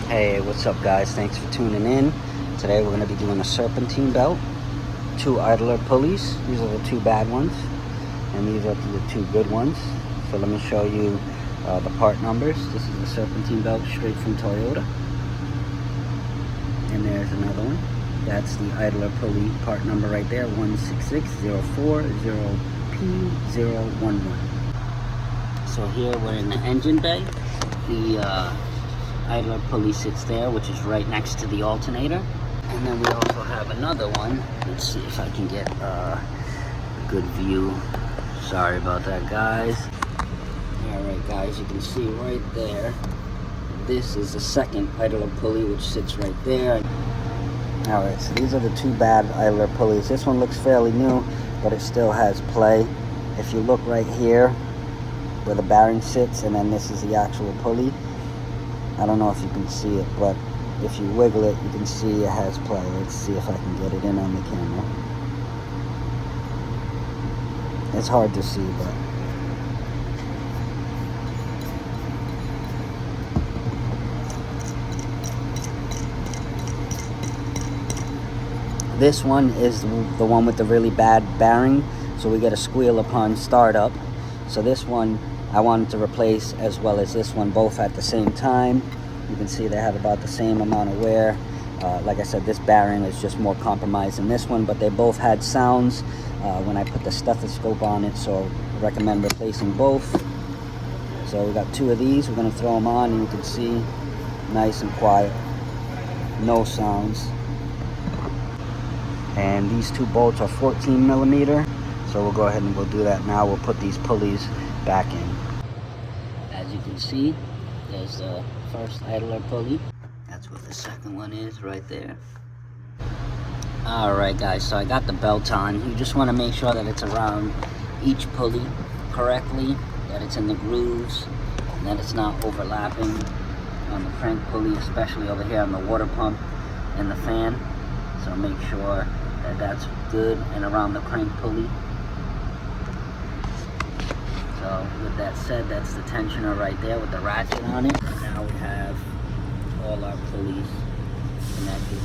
Hey, what's up guys? Thanks for tuning in. Today we're going to be doing a serpentine belt, 2 idler pulleys. These are the 2 bad ones, and these are the 2 good ones. So let me show you the part numbers. This is the serpentine belt straight from Toyota. And there's another one. That's the idler pulley part number right there, 166040P011. So here we're in the engine bay. The idler pulley sits there, which is right next to the alternator. And then we also have another one. Let's see if I can get a good view. Sorry about that, guys. Alright guys, you can see right there, this is the second idler pulley, which sits right there. Alright, so these are the 2 bad idler pulleys. This one looks fairly new, but it still has play. If you look right here where the bearing sits, and then this is the actual pulley. I don't know if you can see it, but if you wiggle it, you can see it has play. Let's see if I can get it in on the camera. It's hard to see, but this one is the one with the really bad bearing, so we get a squeal upon startup. So this one I wanted to replace, as well as this one, both at the same time. You can see they have about the same amount of wear. Like I said, this bearing is just more compromised than this one, but they both had sounds when I put the stethoscope on it, so I recommend replacing both. So we got 2 of these. We're going to throw them on, and you can see nice and quiet, no sounds. And these 2 bolts are 14 millimeter, so we'll go ahead and we'll do that now. We'll put these pulleys back in. As you can see, there's the first idler pulley. That's what the second one is right there. Alright guys, so I got the belt on. You just want to make sure that it's around each pulley correctly, that it's in the grooves, and that it's not overlapping on the crank pulley, especially over here on the water pump and the fan. So make sure that that's good and around the crank pulley. So with that said, that's the tensioner right there with the ratchet on it. Now we have all our pulleys connected.